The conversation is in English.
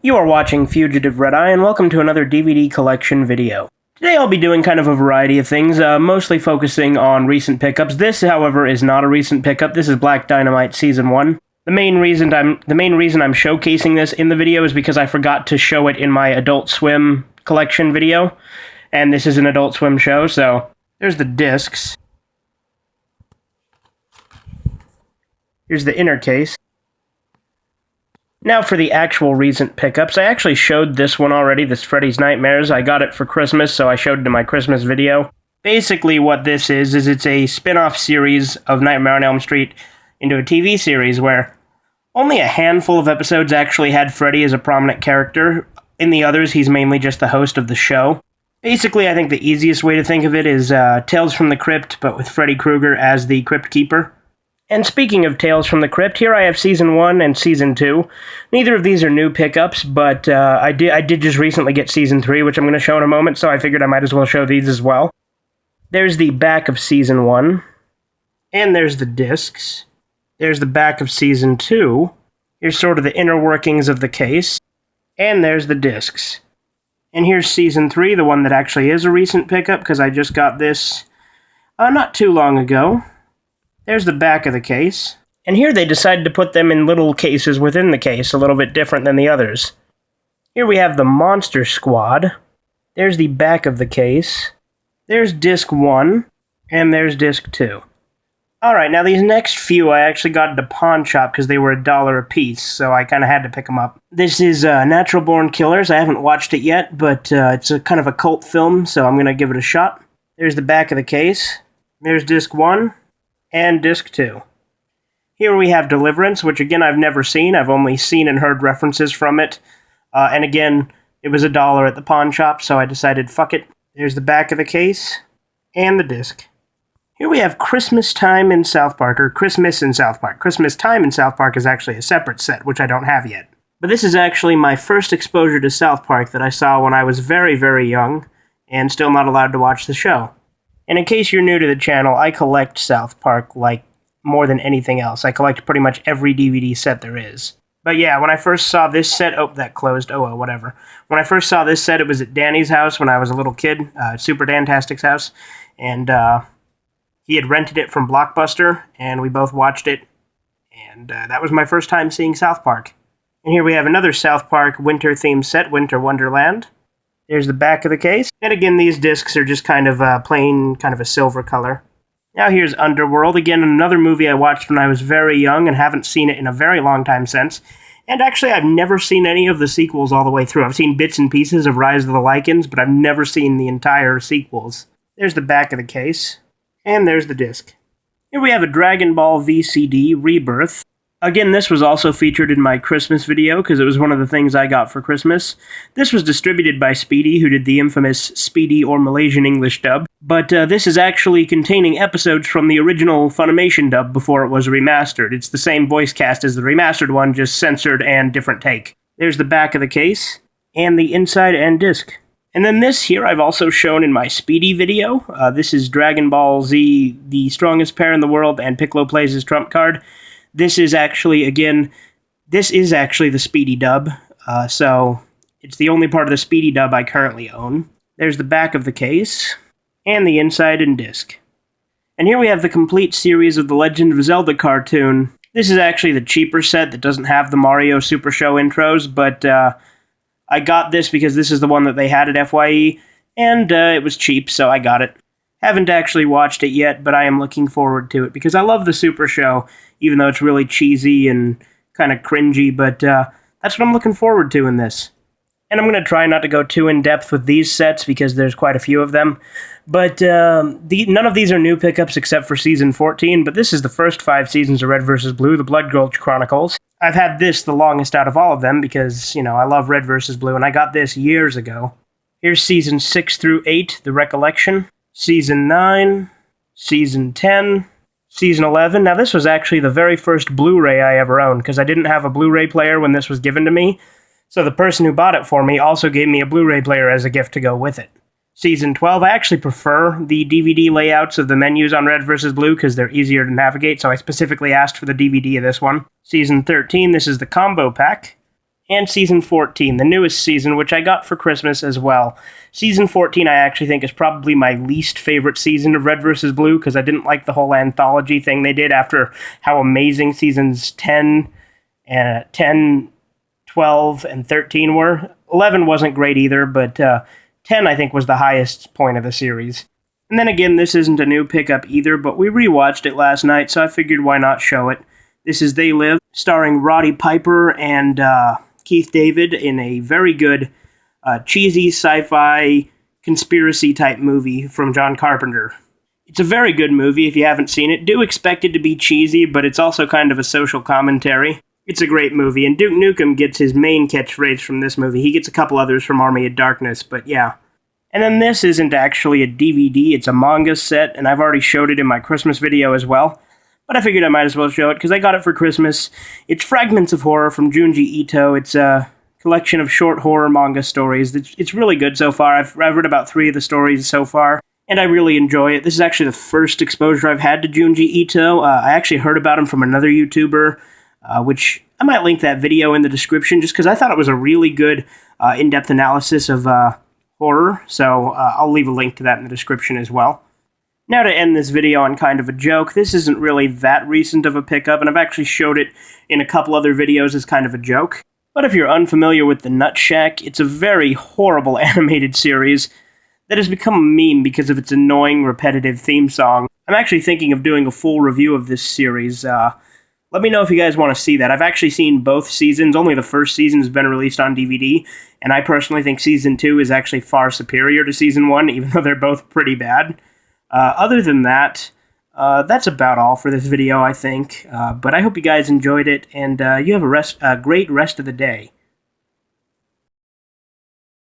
You are watching Fugitive Red Eye, and welcome to another DVD collection video. Today I'll be doing kind of a variety of things, mostly focusing on recent pickups. This, however, is not a recent pickup. This is Black Dynamite Season 1. The main reason I'm showcasing this in the video is because I forgot to show it in my Adult Swim collection video, and this is an Adult Swim show, so there's the discs. Here's the inner case. Now for the actual recent pickups. I actually showed this one already, this Freddy's Nightmares. I got it for Christmas, so I showed it in my Christmas video. Basically what this is it's a spin-off series of Nightmare on Elm Street into a TV series where only a handful of episodes actually had Freddy as a prominent character. In the others, he's mainly just the host of the show. Basically, I think the easiest way to think of it is Tales from the Crypt, but with Freddy Krueger as the Crypt Keeper. And speaking of Tales from the Crypt, here I have Season 1 and Season 2. Neither of these are new pickups, but I did just recently get Season 3, which I'm going to show in a moment, so I figured I might as well show these as well. There's the back of Season 1, and there's the discs. There's the back of Season 2. Here's sort of the inner workings of the case, and there's the discs. And here's Season 3, the one that actually is a recent pickup, because I just got this not too long ago. There's the back of the case. And here they decided to put them in little cases within the case, a little bit different than the others. Here we have the Monster Squad. There's the back of the case. There's Disc 1. And there's Disc 2. Alright, now these next few I actually got at a pawn shop because they were $1 a piece, so I kind of had to pick them up. This is Natural Born Killers. I haven't watched it yet, but it's a kind of a cult film, so I'm going to give it a shot. There's the back of the case. There's Disc 1. And Disc 2. Here we have Deliverance, which again I've never seen. I've only seen and heard references from it. And again, it was $1 at the pawn shop, so I decided fuck it. There's the back of the case and the disc. Here we have Christmas Time in South Park, or Christmas in South Park. Christmas Time in South Park is actually a separate set, which I don't have yet. But this is actually my first exposure to South Park that I saw when I was very, very young, and still not allowed to watch the show. And in case you're new to the channel, I collect South Park like more than anything else. I collect pretty much every DVD set there is. But yeah, when I first saw this set... Oh, that closed. Oh, well, whatever. When I first saw this set, it was at Danny's house when I was a little kid. Super Dantastic's house. And he had rented it from Blockbuster, and we both watched it. And that was my first time seeing South Park. And here we have another South Park winter-themed set, Winter Wonderland. There's the back of the case. And again, these discs are just kind of plain, kind of a silver color. Now here's Underworld. Again, another movie I watched when I was very young and haven't seen it in a very long time since. And actually, I've never seen any of the sequels all the way through. I've seen bits and pieces of Rise of the Lycans, but I've never seen the entire sequels. There's the back of the case. And there's the disc. Here we have a Dragon Ball VCD Rebirth. Again, this was also featured in my Christmas video, because it was one of the things I got for Christmas. This was distributed by Speedy, who did the infamous Speedy or Malaysian English dub. But this is actually containing episodes from the original Funimation dub before it was remastered. It's the same voice cast as the remastered one, just censored and different take. There's the back of the case, and the inside and disc. And then this here I've also shown in my Speedy video. This is Dragon Ball Z, the strongest pair in the world, and Piccolo plays his trump card. This is actually the Speedy dub, so it's the only part of the Speedy dub I currently own. There's the back of the case, and the inside and disc. And here we have the complete series of the Legend of Zelda cartoon. This is actually the cheaper set that doesn't have the Mario Super Show intros, but I got this because this is the one that they had at FYE, and it was cheap, so I got it. Haven't actually watched it yet, but I am looking forward to it, because I love the Super Show, even though it's really cheesy and kind of cringy, but that's what I'm looking forward to in this. And I'm going to try not to go too in-depth with these sets, because there's quite a few of them. But none of these are new pickups except for Season 14, but this is the first 5 seasons of Red vs. Blue, the Blood Gulch Chronicles. I've had this the longest out of all of them, because, I love Red vs. Blue, and I got this years ago. Here's Season 6 through 8, The Recollection. Season 9, Season 10, Season 11. Now, this was actually the very first Blu-ray I ever owned, because I didn't have a Blu-ray player when this was given to me, so the person who bought it for me also gave me a Blu-ray player as a gift to go with it. Season 12, I actually prefer the DVD layouts of the menus on Red vs. Blue, because they're easier to navigate, so I specifically asked for the DVD of this one. Season 13, this is the combo pack. and Season 14, the newest season, which I got for Christmas as well. Season 14 I actually think is probably my least favorite season of Red vs. Blue, because I didn't like the whole anthology thing they did after how amazing Seasons 10, 12, and 13 were. 11 wasn't great either, but 10 I think was the highest point of the series. And then again, this isn't a new pickup either, but we rewatched it last night, so I figured why not show it. This is They Live, starring Roddy Piper and Keith David in a very good cheesy sci-fi conspiracy-type movie from John Carpenter. It's a very good movie if you haven't seen it. Do expect it to be cheesy, but it's also kind of a social commentary. It's a great movie, and Duke Nukem gets his main catchphrase from this movie. He gets a couple others from Army of Darkness, but yeah. And then this isn't actually a DVD, it's a manga set, and I've already showed it in my Christmas video as well. But I figured I might as well show it, because I got it for Christmas. It's Fragments of Horror from Junji Ito. It's a collection of short horror manga stories. It's really good so far. I've read about 3 of the stories so far, and I really enjoy it. This is actually the first exposure I've had to Junji Ito. I actually heard about him from another YouTuber, which I might link that video in the description, just because I thought it was a really good in-depth analysis of horror, so I'll leave a link to that in the description as well. Now to end this video on kind of a joke, this isn't really that recent of a pickup, and I've actually showed it in a couple other videos as kind of a joke. But if you're unfamiliar with The Nut Shack, it's a very horrible animated series that has become a meme because of its annoying, repetitive theme song. I'm actually thinking of doing a full review of this series. Let me know if you guys want to see that. I've actually seen both seasons. Only the first season has been released on DVD, and I personally think Season 2 is actually far superior to Season 1, even though they're both pretty bad. Other than that, that's about all for this video, I think. But I hope you guys enjoyed it, and you have a great rest of the day.